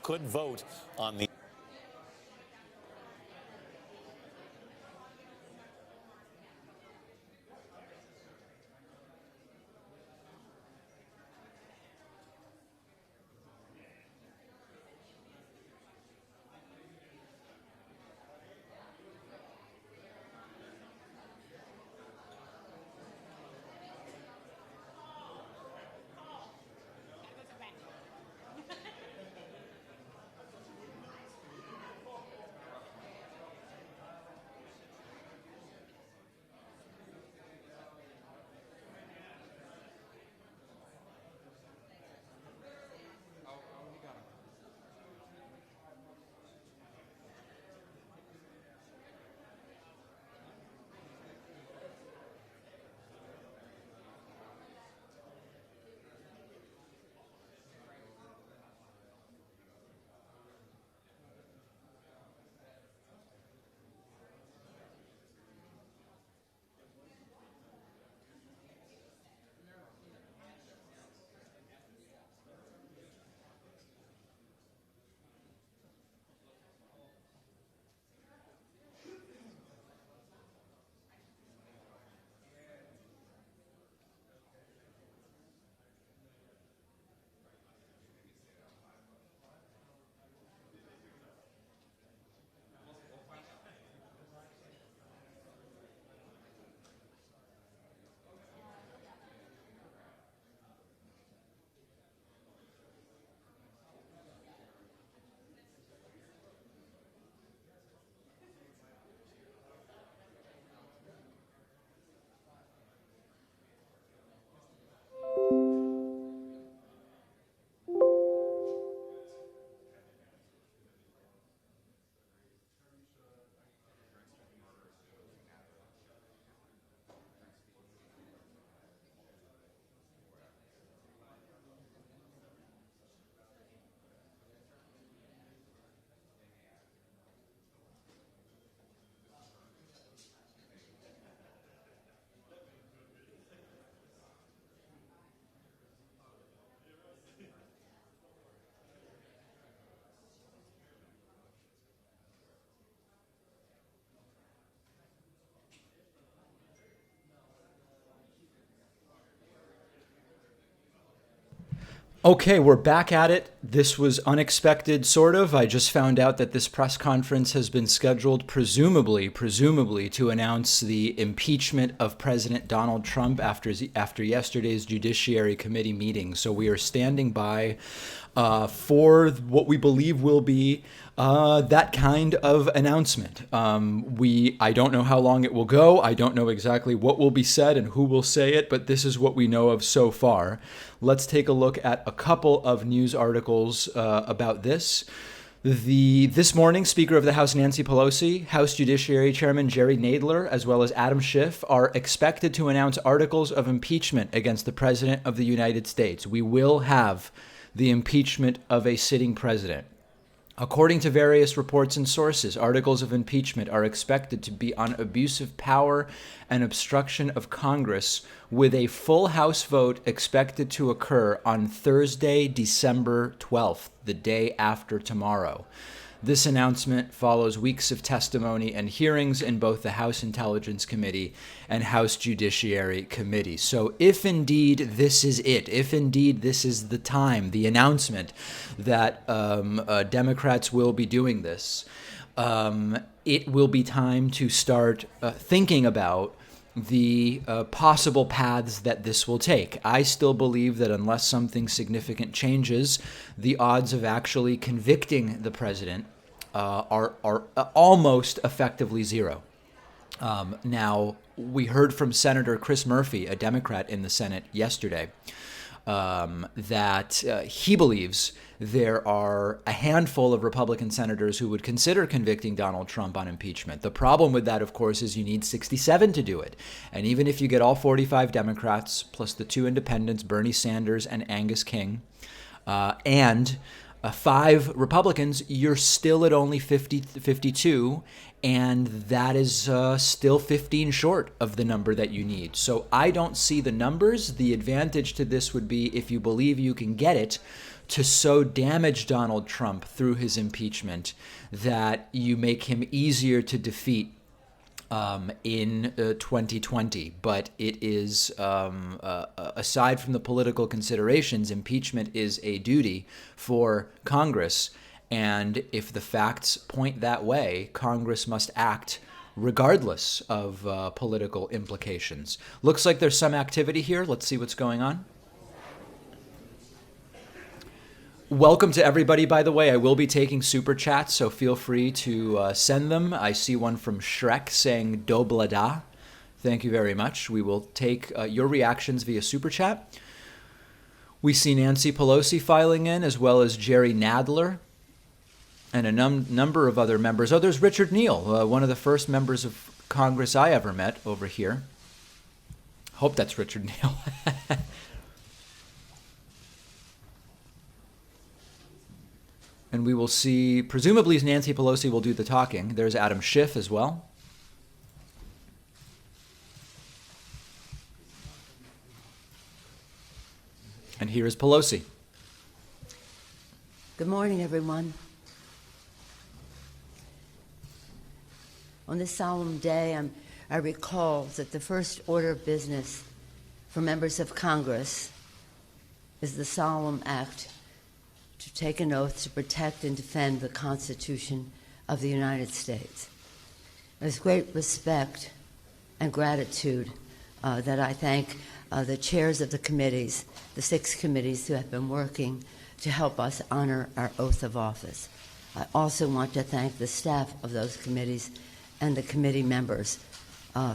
could vote on the Okay, we're back at it. This was unexpected, sort of. I just found out that this press conference has been scheduled, presumably, to announce the impeachment of President Donald Trump after yesterday's Judiciary Committee meeting. So we are standing by for what we believe will be that kind of announcement. I don't know how long it will go. I don't know exactly what will be said and who will say it, but this is what we know of so far. Let's take a look at a couple of news articles about this. This morning, Speaker of the House Nancy Pelosi, House Judiciary Chairman Jerry Nadler, as well as Adam Schiff are expected to announce articles of impeachment against the President of the United States. We will have the impeachment of a sitting president. According to various reports and sources, articles of impeachment are expected to be on abuse of power and obstruction of Congress, with a full House vote expected to occur on Thursday, December 12th, the day after tomorrow. This announcement follows weeks of testimony and hearings in both the House Intelligence Committee and House Judiciary Committee. So if indeed this is it, if indeed this is the time, the announcement that Democrats will be doing this, it will be time to start thinking about the possible paths that this will take. I still believe that unless something significant changes, the odds of actually convicting the president are almost effectively zero. Now, we heard from Senator Chris Murphy, a Democrat in the Senate yesterday, that he believes there are a handful of Republican senators who would consider convicting Donald Trump on impeachment. The problem with that, of course, is you need 67 to do it. And even if you get all 45 Democrats, plus the two independents, Bernie Sanders and Angus King, and 5 Republicans, you're still at only 52, and that is still 15 short of the number that you need. So I don't see the numbers. The advantage to this would be if you believe you can get it to so damage Donald Trump through his impeachment that you make him easier to defeat in 2020. But it is, aside from the political considerations, impeachment is a duty for Congress. And if the facts point that way, Congress must act regardless of political implications. Looks like there's some activity here. Let's see what's going on. Welcome to everybody, by the way. I will be taking super chats, so feel free to send them. I see one from Shrek saying "Doblada." Thank you very much. We will take your reactions via super chat. We see Nancy Pelosi filing in, as well as Jerry Nadler and a number of other members. Oh, there's Richard Neal, one of the first members of Congress I ever met over here. Hope that's Richard Neal. And we will see, presumably Nancy Pelosi will do the talking. There's Adam Schiff as well. And here is Pelosi. Good morning, everyone. On this solemn day, I recall that the first order of business for members of Congress is the solemn act to take an oath to protect and defend the Constitution of the United States. There's great respect and gratitude that I thank the chairs of the committees, the 6 committees who have been working to help us honor our oath of office. I also want to thank the staff of those committees and the committee members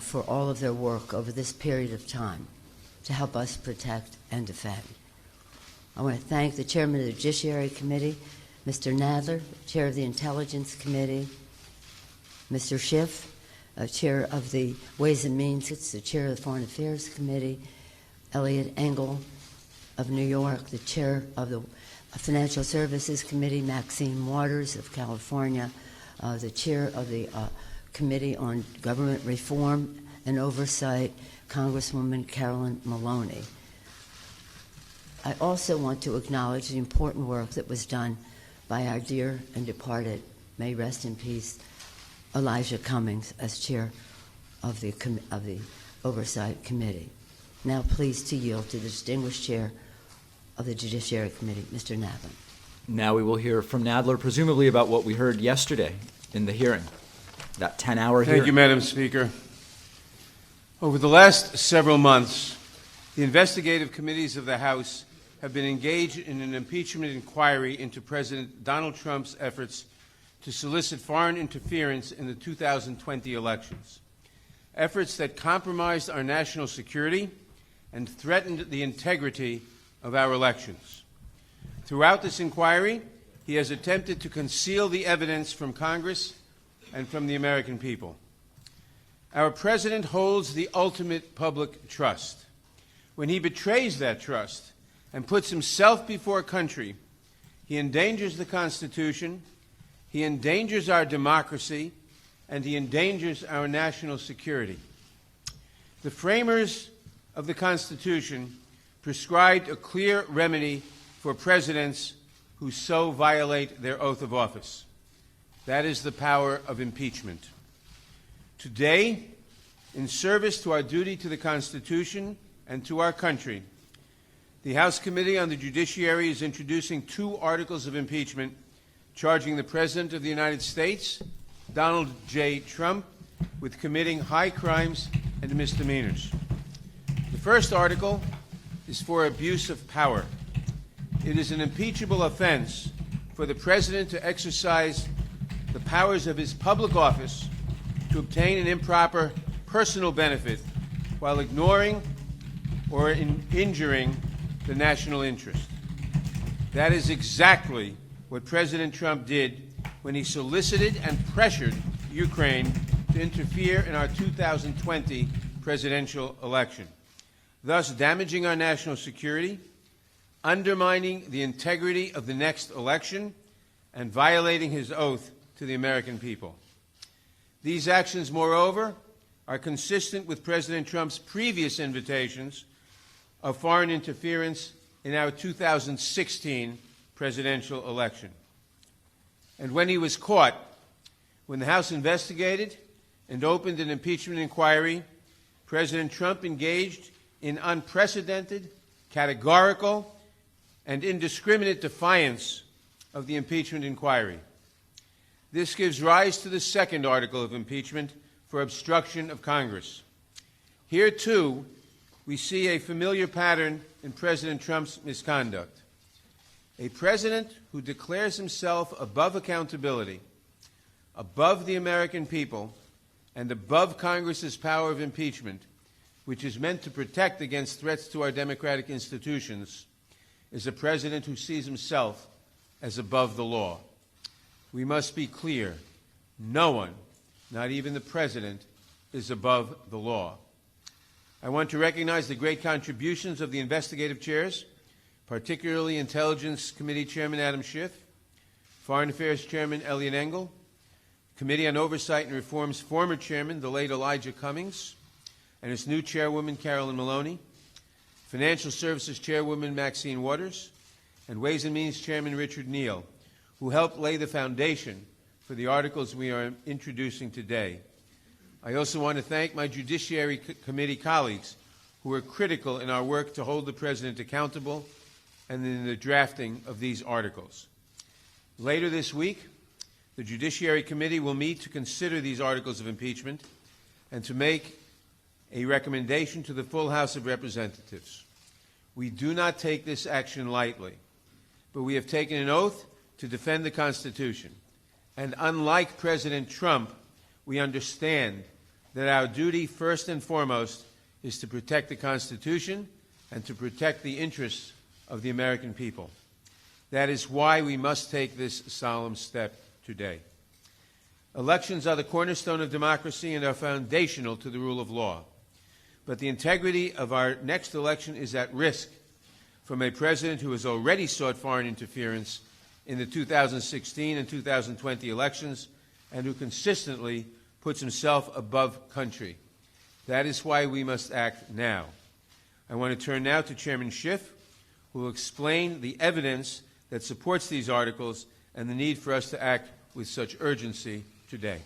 for all of their work over this period of time to help us protect and defend. I want to thank the chairman of the Judiciary Committee, Mr. Nadler, chair of the Intelligence Committee, Mr. Schiff, chair of the Ways and Means, it's the chair of the Foreign Affairs Committee, Elliot Engel of New York, the chair of the Financial Services Committee, Maxine Waters of California, the chair of the Committee on Government Reform and Oversight, Congresswoman Carolyn Maloney. I also want to acknowledge the important work that was done by our dear and departed, may rest in peace, Elijah Cummings as chair of the Oversight Committee. Now pleased to yield to the distinguished chair of the Judiciary Committee, Mr. Nadler. Now we will hear from Nadler, presumably about what we heard yesterday in the hearing, that 10-hour hearing. Thank you, Madam Speaker. Over the last several months, the investigative committees of the House have been engaged in an impeachment inquiry into President Donald Trump's efforts to solicit foreign interference in the 2020 elections, efforts that compromised our national security and threatened the integrity of our elections. Throughout this inquiry, he has attempted to conceal the evidence from Congress and from the American people. Our president holds the ultimate public trust. When he betrays that trust and puts himself before a country, he endangers the Constitution, he endangers our democracy, and he endangers our national security. The framers of the Constitution prescribed a clear remedy for presidents who so violate their oath of office. That is the power of impeachment. Today, in service to our duty to the Constitution and to our country, the House Committee on the Judiciary is introducing 2 articles of impeachment charging the President of the United States, Donald J. Trump, with committing high crimes and misdemeanors. The first article is for abuse of power. It is an impeachable offense for the President to exercise the powers of his public office to obtain an improper personal benefit while ignoring or injuring the national interest. That is exactly what President Trump did when he solicited and pressured Ukraine to interfere in our 2020 presidential election, thus damaging our national security, undermining the integrity of the next election, and violating his oath to the American people. These actions, moreover, are consistent with President Trump's previous invitations of foreign interference in our 2016 presidential election. And when he was caught, when the House investigated and opened an impeachment inquiry, President Trump engaged in unprecedented, categorical, and indiscriminate defiance of the impeachment inquiry. This gives rise to the second article of impeachment for obstruction of Congress. Here, too, we see a familiar pattern in President Trump's misconduct. A president who declares himself above accountability, above the American people, and above Congress's power of impeachment, which is meant to protect against threats to our democratic institutions, is a president who sees himself as above the law. We must be clear. No one, not even the president, is above the law. I want to recognize the great contributions of the investigative chairs, particularly Intelligence Committee Chairman Adam Schiff, Foreign Affairs Chairman Eliot Engel, Committee on Oversight and Reform's former chairman, the late Elijah Cummings, and its new chairwoman, Carolyn Maloney, Financial Services Chairwoman Maxine Waters, and Ways and Means Chairman Richard Neal, who helped lay the foundation for the articles we are introducing today. I also want to thank my Judiciary Committee colleagues who were critical in our work to hold the President accountable and in the drafting of these articles. Later this week, the Judiciary Committee will meet to consider these articles of impeachment and to make a recommendation to the full House of Representatives. We do not take this action lightly, but we have taken an oath to defend the Constitution. And unlike President Trump, we understand that our duty, first and foremost, is to protect the Constitution and to protect the interests of the American people. That is why we must take this solemn step today. Elections are the cornerstone of democracy and are foundational to the rule of law. But the integrity of our next election is at risk from a president who has already sought foreign interference in the 2016 and 2020 elections and who consistently puts himself above country. That is why we must act now. I want to turn now to Chairman Schiff, who will explain the evidence that supports these articles and the need for us to act with such urgency today.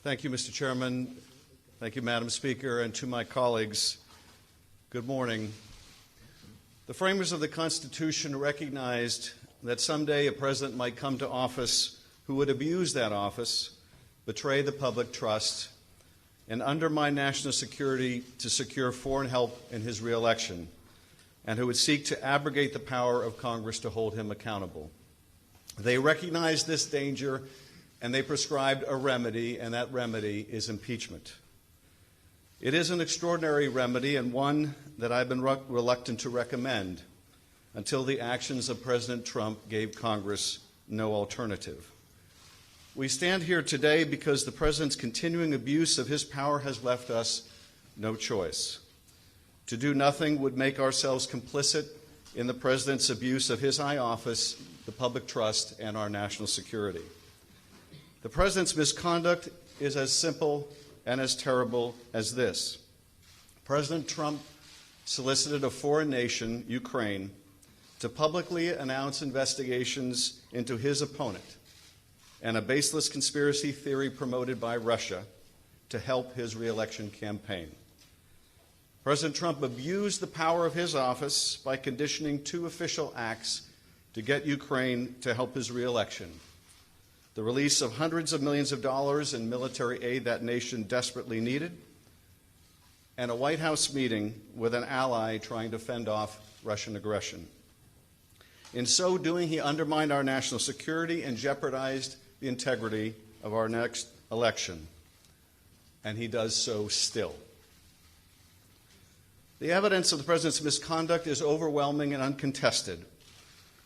Thank you, Mr. Chairman. Thank you, Madam Speaker, and to my colleagues, good morning. The framers of the Constitution recognized that someday a president might come to office who would abuse that office, betray the public trust, and undermine national security to secure foreign help in his reelection, and who would seek to abrogate the power of Congress to hold him accountable. They recognized this danger, and they prescribed a remedy, and that remedy is impeachment. It is an extraordinary remedy and one that I've been reluctant to recommend until the actions of President Trump gave Congress no alternative. We stand here today because the President's continuing abuse of his power has left us no choice. To do nothing would make ourselves complicit in the President's abuse of his high office, the public trust, and our national security. The President's misconduct is as simple and as terrible as this. President Trump solicited a foreign nation, Ukraine, to publicly announce investigations into his opponent and a baseless conspiracy theory promoted by Russia to help his reelection campaign. President Trump abused the power of his office by conditioning two official acts to get Ukraine to help his reelection: the release of hundreds of millions of dollars in military aid that nation desperately needed, and a White House meeting with an ally trying to fend off Russian aggression. In so doing, he undermined our national security and jeopardized the integrity of our next election. And he does so still. The evidence of the President's misconduct is overwhelming and uncontested.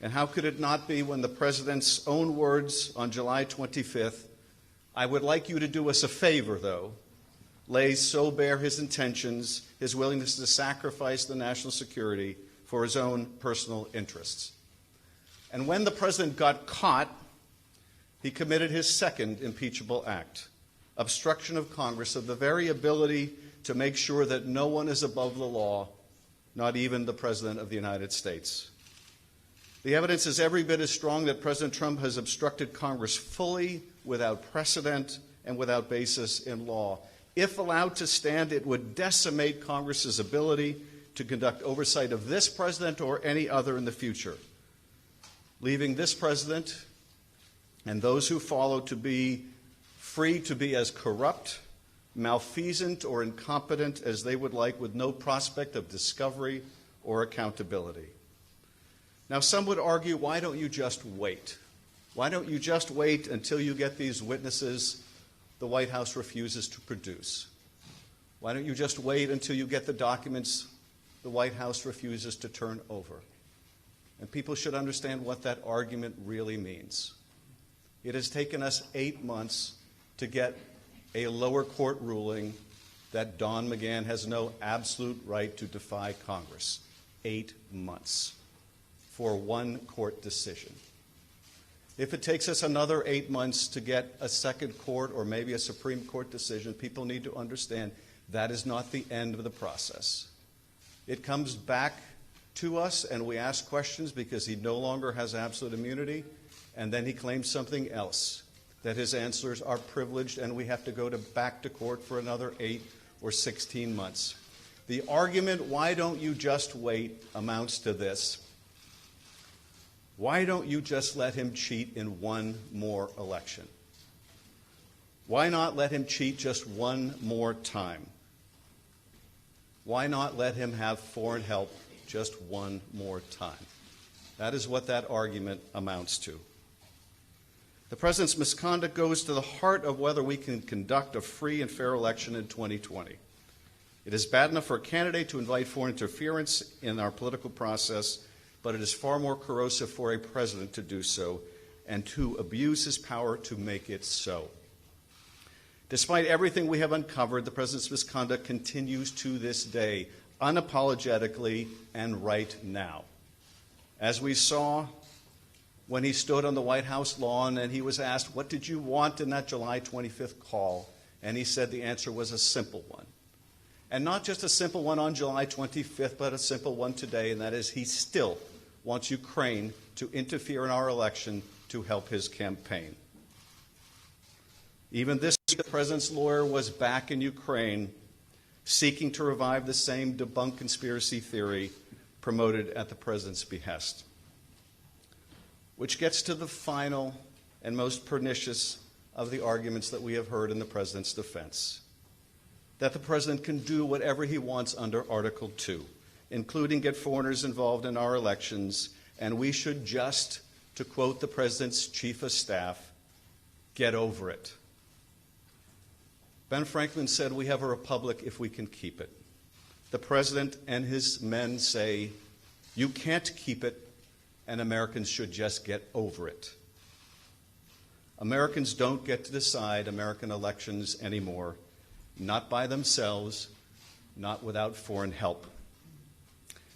And how could it not be when the President's own words on July 25th, "I would like you to do us a favor, though," lays so bare his intentions, his willingness to sacrifice the national security for his own personal interests. And when the President got caught, he committed his second impeachable act: obstruction of Congress of the very ability to make sure that no one is above the law, not even the President of the United States. The evidence is every bit as strong that President Trump has obstructed Congress fully, without precedent, and without basis in law. If allowed to stand, it would decimate Congress's ability to conduct oversight of this president or any other in the future, leaving this president and those who follow to be free to be as corrupt, malfeasant, or incompetent as they would like, with no prospect of discovery or accountability. Now, some would argue, why don't you just wait? Why don't you just wait until you get these witnesses the White House refuses to produce? Why don't you just wait until you get the documents the White House refuses to turn over? And people should understand what that argument really means. It has taken us 8 months to get a lower court ruling that Don McGahn has no absolute right to defy Congress. 8 months for one court decision. If it takes us another 8 months to get a second court or maybe a Supreme Court decision, people need to understand that is not the end of the process. It comes back to us and we ask questions because he no longer has absolute immunity, and then he claims something else, that his answers are privileged and we have to go back to court for another 8 or 16 months. The argument, why don't you just wait, amounts to this. Why don't you just let him cheat in one more election? Why not let him cheat just one more time? Why not let him have foreign help just one more time? That is what that argument amounts to. The president's misconduct goes to the heart of whether we can conduct a free and fair election in 2020. It is bad enough for a candidate to invite foreign interference in our political process, but it is far more corrosive for a president to do so and to abuse his power to make it so. Despite everything we have uncovered, the president's misconduct continues to this day, unapologetically and right now. As we saw when he stood on the White House lawn and he was asked, what did you want in that July 25th call? And he said the answer was a simple one. And not just a simple one on July 25th, but a simple one today, and that is he still wants Ukraine to interfere in our election to help his campaign. Even this week, the president's lawyer was back in Ukraine seeking to revive the same debunked conspiracy theory promoted at the president's behest. Which gets to the final and most pernicious of the arguments that we have heard in the president's defense, that the president can do whatever he wants under Article 2, including get foreigners involved in our elections, and we should just, to quote the president's chief of staff, get over it. Ben Franklin said, we have a republic if we can keep it. The president and his men say, you can't keep it, and Americans should just get over it. Americans don't get to decide American elections anymore, not by themselves, not without foreign help.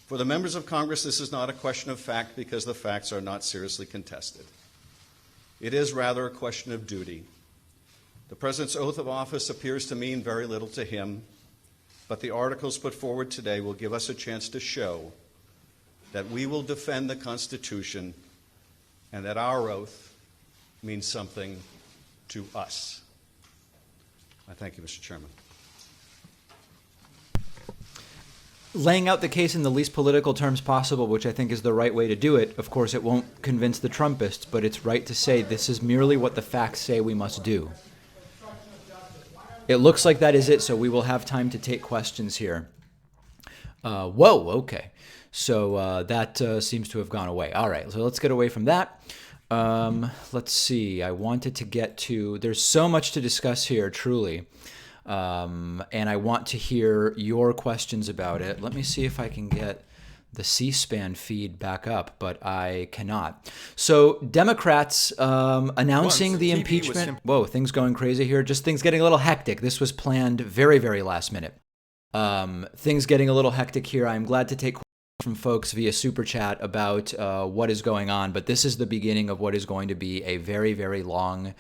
For the members of Congress, this is not a question of fact because the facts are not seriously contested. It is rather a question of duty. The president's oath of office appears to mean very little to him, but the articles put forward today will give us a chance to show that we will defend the Constitution and that our oath means something to us. I thank you, Mr. Chairman. Laying out the case in the least political terms possible, which I think is the right way to do it. Of course, it won't convince the Trumpists, but it's right to say this is merely what the facts say we must do. It looks like that is it, so we will have time to take questions here. Whoa, okay. So that seems to have gone away. All right, so let's get away from that. Let's see. I wanted to get to, there's so much to discuss here, truly. And I want to hear your questions about it. Let me see if I can get the C-SPAN feed back up, but I cannot. So Democrats announcing the impeachment. Whoa, things going crazy here. Just things getting a little hectic. This was planned very, very last minute. Things getting a little hectic here. I'm glad to take from folks via Super Chat about what is going on, but this is the beginning of what is going to be a very, very long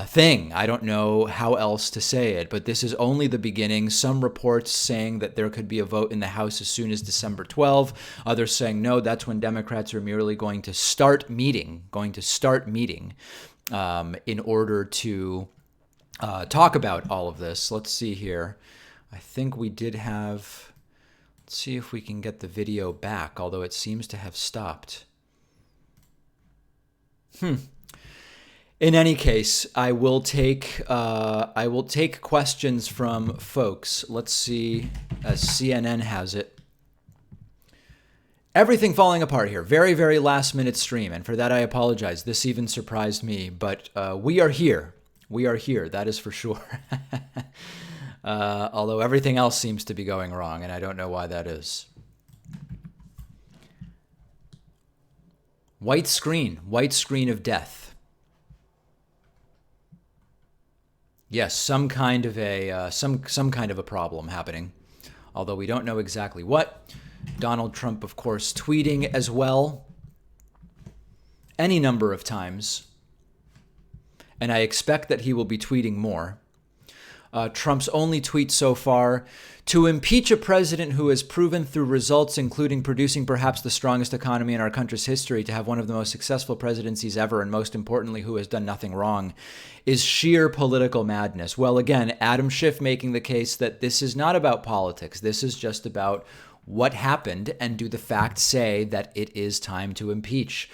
thing. I don't know how else to say it, but this is only the beginning. Some reports saying that there could be a vote in the House as soon as December 12. Others saying, no, that's when Democrats are merely going to start meeting in order to talk about all of this. Let's see here. I think we did have... Let's see if we can get the video back, although it seems to have stopped. In any case, I will take questions from folks. Let's see, as CNN has it. Everything falling apart here. Very, very last minute stream, and for that I apologize. This even surprised me, but we are here. We are here, that is for sure. Although everything else seems to be going wrong, and I don't know why that is. White screen of death. Yes, some kind of a problem happening, although we don't know exactly what. Donald Trump, of course, tweeting as well, any number of times, and I expect that he will be tweeting more. Trump's only tweet so far: to impeach a president who has proven through results, including producing perhaps the strongest economy in our country's history, to have one of the most successful presidencies ever, and most importantly, who has done nothing wrong, is sheer political madness. Well, again, Adam Schiff making the case that this is not about politics. This is just about what happened, and do the facts say that it is time to impeach?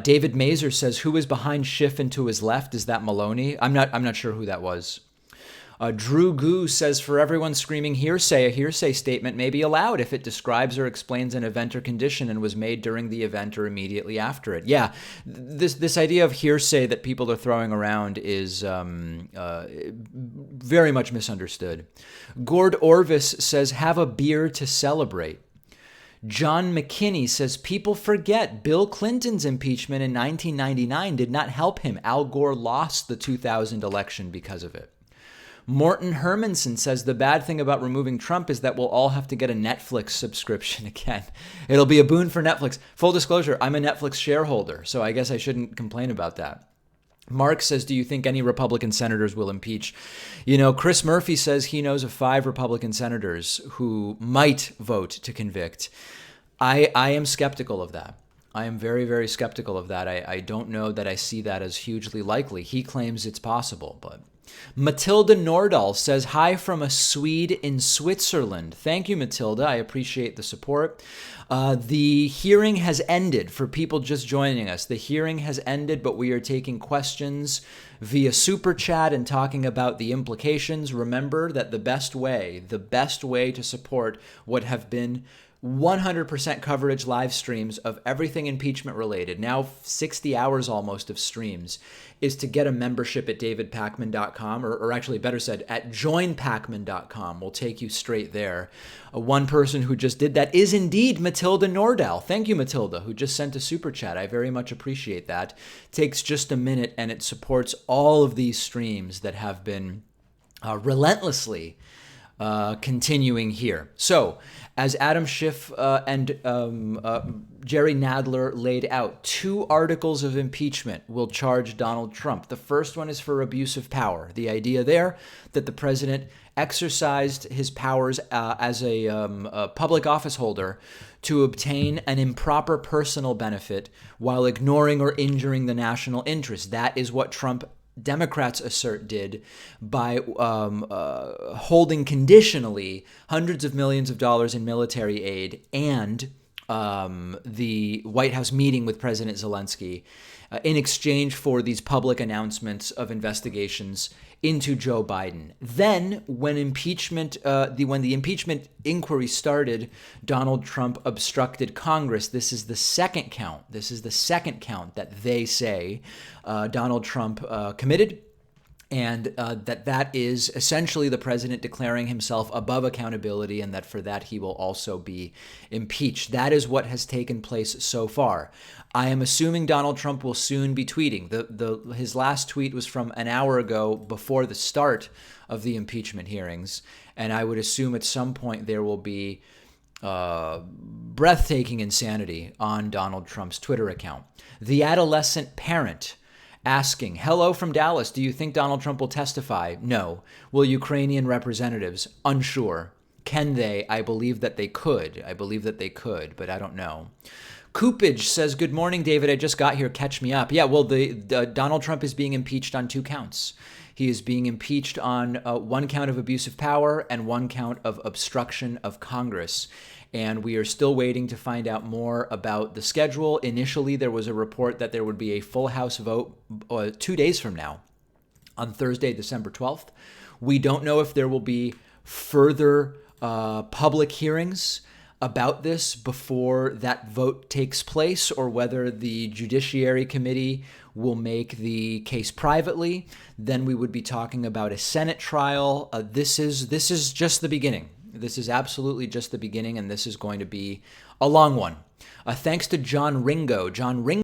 David Mazer says, who is behind Schiff and to his left? Is that Maloney? I'm not sure who that was. Drew Goo says, for everyone screaming hearsay, a hearsay statement may be allowed if it describes or explains an event or condition and was made during the event or immediately after it. Yeah, this idea of hearsay that people are throwing around is very much misunderstood. Gord Orvis says, have a beer to celebrate. John McKinney says, people forget Bill Clinton's impeachment in 1999 did not help him. Al Gore lost the 2000 election because of it. Morton Hermanson says the bad thing about removing Trump is that we'll all have to get a Netflix subscription again. It'll be a boon for Netflix. Full disclosure, I'm a Netflix shareholder, so I guess I shouldn't complain about that. Mark says, do you think any Republican senators will impeach? You know, Chris Murphy says he knows of 5 Republican senators who might vote to convict. I am skeptical of that. I am very, very skeptical of that. I don't know that I see that as hugely likely. He claims it's possible, but... Matilda Nordahl says, hi from a Swede in Switzerland. Thank you, Matilda. I appreciate the support. The hearing has ended for people just joining us. The hearing has ended, but we are taking questions via Super Chat and talking about the implications. Remember that the best way to support what have been 100% coverage live streams of everything impeachment related, now 60 hours almost of streams, is to get a membership at davidpakman.com, or actually better said, at joinpakman.com. We'll take you straight there. One person who just did that is indeed Matilda Nordahl. Thank you, Matilda, who just sent a super chat. I very much appreciate that. Takes just a minute, and it supports all of these streams that have been relentlessly continuing here. So, as Adam Schiff and Jerry Nadler laid out, 2 articles of impeachment will charge Donald Trump. The first one is for abuse of power. The idea there that the president exercised his powers as a public office holder to obtain an improper personal benefit while ignoring or injuring the national interest. That is what Democrats assert did by holding conditionally hundreds of millions of dollars in military aid and the White House meeting with President Zelensky in exchange for these public announcements of investigations into Joe Biden. Then, when the impeachment inquiry started, Donald Trump obstructed Congress. This is the second count. This is the second count that they say Donald Trump committed, and that is essentially the president declaring himself above accountability, and that for that he will also be impeached. That is what has taken place so far. I am assuming Donald Trump will soon be tweeting. His last tweet was from an hour ago before the start of the impeachment hearings, and I would assume at some point there will be breathtaking insanity on Donald Trump's Twitter account. The adolescent parent asking, hello from Dallas, do you think Donald Trump will testify? No. Will Ukrainian representatives? Unsure. Can they? I believe that they could. But I don't know. Coopage says, good morning, David. I just got here. Catch me up. Yeah, well, Donald Trump is being impeached on 2 counts. He is being impeached on 1 count of abuse of power and 1 count of obstruction of Congress. And we are still waiting to find out more about the schedule. Initially, there was a report that there would be a full House vote 2 days from now, on Thursday, December 12th. We don't know if there will be further public hearings about this before that vote takes place, or whether the Judiciary Committee will make the case privately. Then we would be talking about a Senate trial. This is just the beginning. This is absolutely just the beginning, and this is going to be a long one. Thanks to John Ringo.